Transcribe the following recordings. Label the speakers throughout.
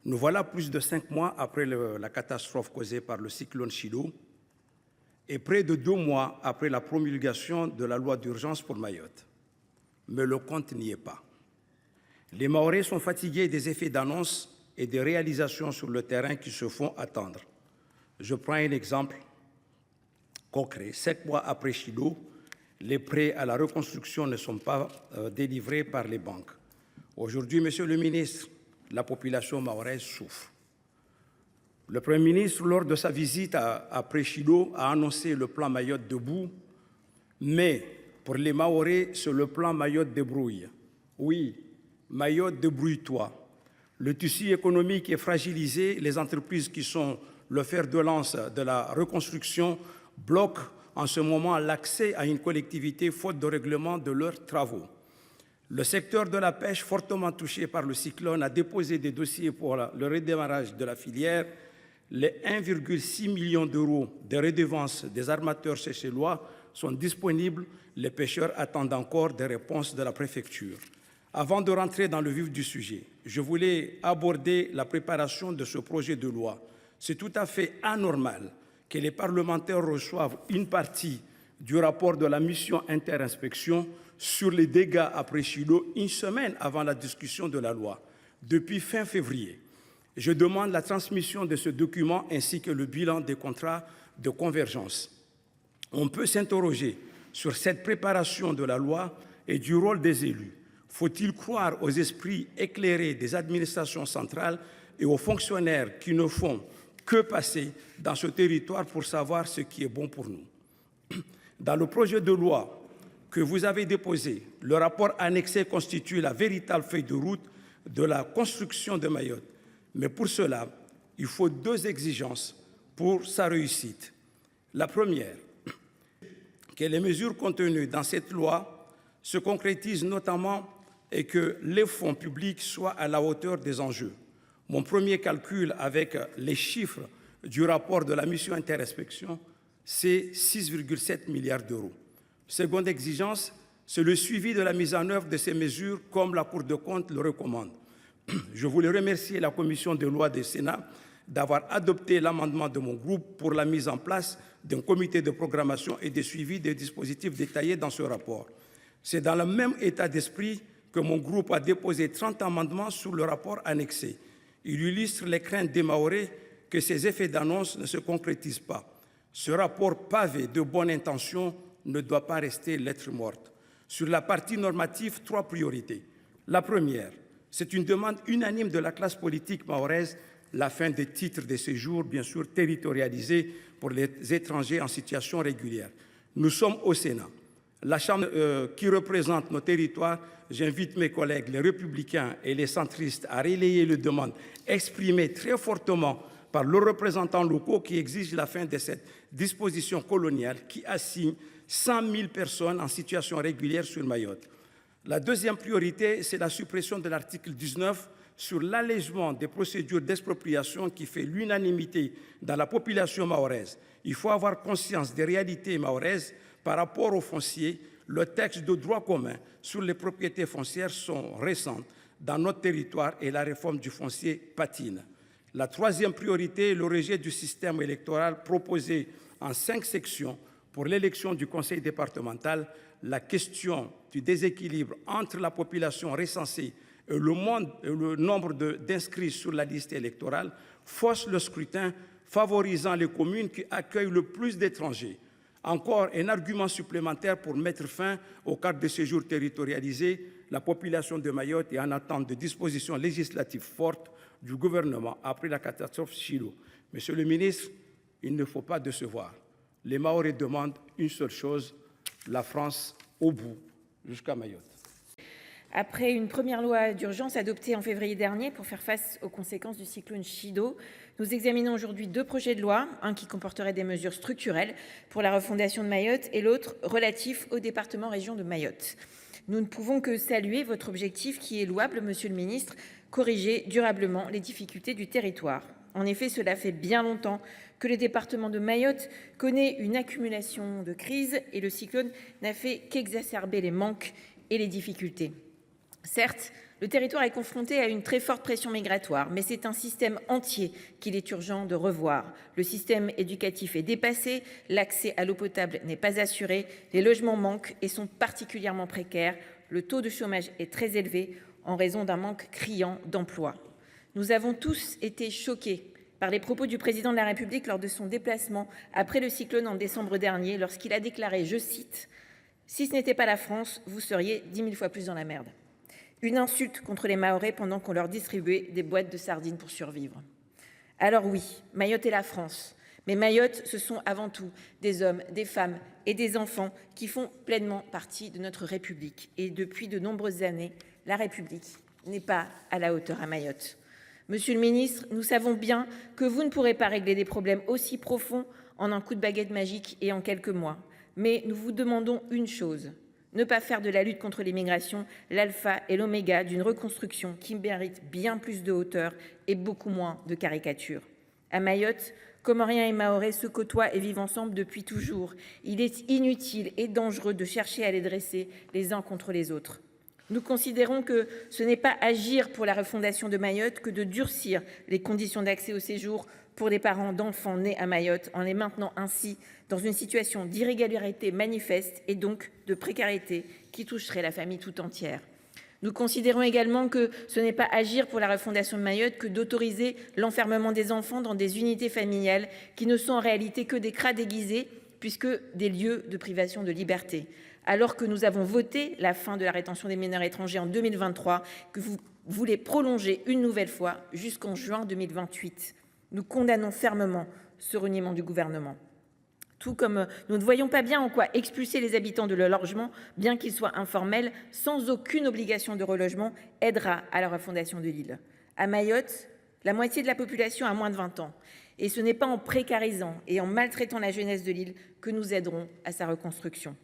Speaker 1: Nous voilà plus de 5 mois après la catastrophe causée par le cyclone Chido et près de 2 mois après la promulgation de la loi d'urgence pour Mayotte. Mais le compte n'y est pas. Les Mahorais sont fatigués des effets d'annonce et des réalisations sur le terrain qui se font attendre. Je prends un exemple concret. 7 mois après Chido, les prêts à la reconstruction ne sont pas délivrés par les banques. Aujourd'hui, Monsieur le ministre, la population mahoraise souffre. Le Premier ministre, lors de sa visite après Chido, a annoncé le plan Mayotte debout, mais pour les Mahorais, c'est le plan Mayotte débrouille. Oui, Mayotte débrouille-toi. Le tissu économique est fragilisé, les entreprises qui sont le fer de lance de la reconstruction bloquent en ce moment l'accès à une collectivité faute de règlement de leurs travaux. Le secteur de la pêche, fortement touché par le cyclone, a déposé des dossiers pour le redémarrage de la filière. Les 1,6 million d'euros de redevances des armateurs seychellois sont disponibles. Les pêcheurs attendent encore des réponses de la préfecture. Avant de rentrer dans le vif du sujet, je voulais aborder la préparation de ce projet de loi. C'est tout à fait anormal que les parlementaires reçoivent une partie du rapport de la mission interinspection sur les dégâts après Chido une semaine avant la discussion de la loi. Depuis fin février, je demande la transmission de ce document ainsi que le bilan des contrats de convergence. On peut s'interroger sur cette préparation de la loi et du rôle des élus. Faut-il croire aux esprits éclairés des administrations centrales et aux fonctionnaires qui ne font que passer dans ce territoire pour savoir ce qui est bon pour nous? Dans le projet de loi que vous avez déposé, le rapport annexé constitue la véritable feuille de route de la construction de Mayotte. Mais pour cela, il faut 2 exigences pour sa réussite. La première, que les mesures contenues dans cette loi se concrétisent notamment et que les fonds publics soient à la hauteur des enjeux. Mon premier calcul avec les chiffres du rapport de la mission interinspection, c'est 6,7 milliards d'euros. Seconde exigence, c'est le suivi de la mise en œuvre de ces mesures comme la Cour des comptes le recommande. Je voulais remercier la commission des lois du Sénat d'avoir adopté l'amendement de mon groupe pour la mise en place d'un comité de programmation et de suivi des dispositifs détaillés dans ce rapport. C'est dans le même état d'esprit que mon groupe a déposé 30 amendements sur le rapport annexé. Il illustre les craintes des Mahorais que ces effets d'annonce ne se concrétisent pas. Ce rapport pavé de bonnes intentions ne doit pas rester lettre morte. Sur la partie normative, 3 priorités. La première, c'est une demande unanime de la classe politique mahoraise, la fin des titres de séjour, bien sûr territorialisés pour les étrangers en situation régulière. Nous sommes au Sénat, la Chambre qui représente nos territoires. J'invite mes collègues, les républicains et les centristes, à relayer les demandes exprimées très fortement par leurs représentants locaux qui exigent la fin de cette disposition coloniale qui assigne 100 000 personnes en situation régulière sur Mayotte. La deuxième priorité, c'est la suppression de l'article 19 sur l'allègement des procédures d'expropriation qui fait l'unanimité dans la population mahoraise. Il faut avoir conscience des réalités mahoraises par rapport aux fonciers. Le texte de droit commun sur les propriétés foncières sont récentes dans notre territoire et la réforme du foncier patine. La troisième priorité est le rejet du système électoral proposé en 5 sections pour l'élection du conseil départemental. La question du déséquilibre entre la population recensée et le nombre d'inscrits sur la liste électorale fausse le scrutin, favorisant les communes qui accueillent le plus d'étrangers. Encore un argument supplémentaire pour mettre fin aux cartes de séjour territorialisées. La population de Mayotte est en attente de dispositions législatives fortes du gouvernement après la catastrophe Chido. Monsieur le ministre, il ne faut pas décevoir. Les Mahorais demandent une seule chose, la France au bout, jusqu'à Mayotte.
Speaker 2: Après une première loi d'urgence adoptée en février dernier pour faire face aux conséquences du cyclone Chido, nous examinons aujourd'hui 2 projets de loi, un qui comporterait des mesures structurelles pour la refondation de Mayotte et l'autre relatif au département-région de Mayotte. Nous ne pouvons que saluer votre objectif qui est louable, monsieur le ministre, corriger durablement les difficultés du territoire. En effet, cela fait bien longtemps que le département de Mayotte connaît une accumulation de crises et le cyclone n'a fait qu'exacerber les manques et les difficultés. Certes, Le territoire est confronté à une très forte pression migratoire, mais c'est un système entier qu'il est urgent de revoir. Le système éducatif est dépassé, l'accès à l'eau potable n'est pas assuré, les logements manquent et sont particulièrement précaires, le taux de chômage est très élevé en raison d'un manque criant d'emplois. Nous avons tous été choqués par les propos du président de la République lors de son déplacement après le cyclone en décembre dernier, lorsqu'il a déclaré, je cite, « Si ce n'était pas la France, vous seriez 10 000 fois plus dans la merde ». Une insulte contre les Mahorais pendant qu'on leur distribuait des boîtes de sardines pour survivre. Alors oui, Mayotte est la France. Mais Mayotte, ce sont avant tout des hommes, des femmes et des enfants qui font pleinement partie de notre République. Et depuis de nombreuses années, la République n'est pas à la hauteur à Mayotte. Monsieur le ministre, nous savons bien que vous ne pourrez pas régler des problèmes aussi profonds en un coup de baguette magique et en quelques mois. Mais nous vous demandons une chose. Ne pas faire de la lutte contre l'immigration l'alpha et l'oméga d'une reconstruction qui mérite bien plus de hauteur et beaucoup moins de caricatures. À Mayotte, Comoriens et Mahorais se côtoient et vivent ensemble depuis toujours. Il est inutile et dangereux de chercher à les dresser les uns contre les autres. Nous considérons que ce n'est pas agir pour la refondation de Mayotte que de durcir les conditions d'accès au séjour pour les parents d'enfants nés à Mayotte en les maintenant ainsi dans une situation d'irrégularité manifeste et donc de précarité qui toucherait la famille tout entière. Nous considérons également que ce n'est pas agir pour la refondation de Mayotte que d'autoriser l'enfermement des enfants dans des unités familiales qui ne sont en réalité que des cras déguisés puisque des lieux de privation de liberté. Alors que nous avons voté la fin de la rétention des mineurs étrangers en 2023, que vous voulez prolonger une nouvelle fois jusqu'en juin 2028. Nous condamnons fermement ce reniement du gouvernement. Tout comme nous ne voyons pas bien en quoi expulser les habitants de leur logement, bien qu'ils soient informels, sans aucune obligation de relogement, aidera à la refondation de l'île. À Mayotte, la moitié de la population a moins de 20 ans. Et ce n'est pas en précarisant et en maltraitant la jeunesse de l'île que nous aiderons à sa reconstruction.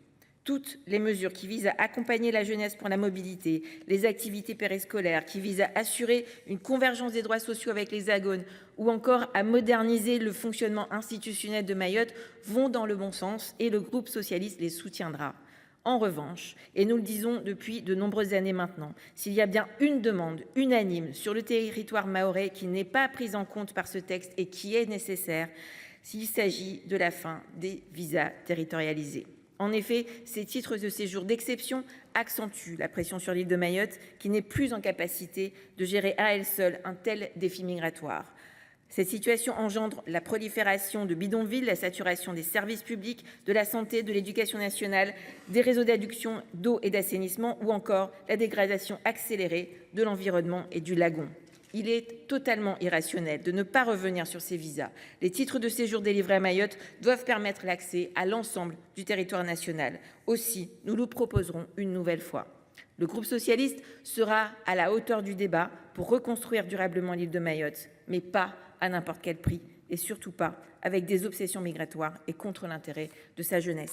Speaker 2: Toutes les mesures qui visent à accompagner la jeunesse pour la mobilité, les activités périscolaires, qui visent à assurer une convergence des droits sociaux avec l'Hexagone ou encore à moderniser le fonctionnement institutionnel de Mayotte vont dans le bon sens et le groupe socialiste les soutiendra. En revanche, et nous le disons depuis de nombreuses années maintenant, s'il y a bien une demande unanime sur le territoire mahorais qui n'est pas prise en compte par ce texte et qui est nécessaire, s'il s'agit de la fin des visas territorialisés. En effet, ces titres de séjour d'exception accentuent la pression sur l'île de Mayotte, qui n'est plus en capacité de gérer à elle seule un tel défi migratoire. Cette situation engendre la prolifération de bidonvilles, la saturation des services publics, de la santé, de l'éducation nationale, des réseaux d'adduction d'eau et d'assainissement ou encore la dégradation accélérée de l'environnement et du lagon. Il est totalement irrationnel de ne pas revenir sur ces visas. Les titres de séjour délivrés à Mayotte doivent permettre l'accès à l'ensemble du territoire national. Aussi, nous le proposerons une nouvelle fois. Le groupe socialiste sera à la hauteur du débat pour reconstruire durablement l'île de Mayotte, mais pas à n'importe quel prix et surtout pas avec des obsessions migratoires et contre l'intérêt de sa jeunesse.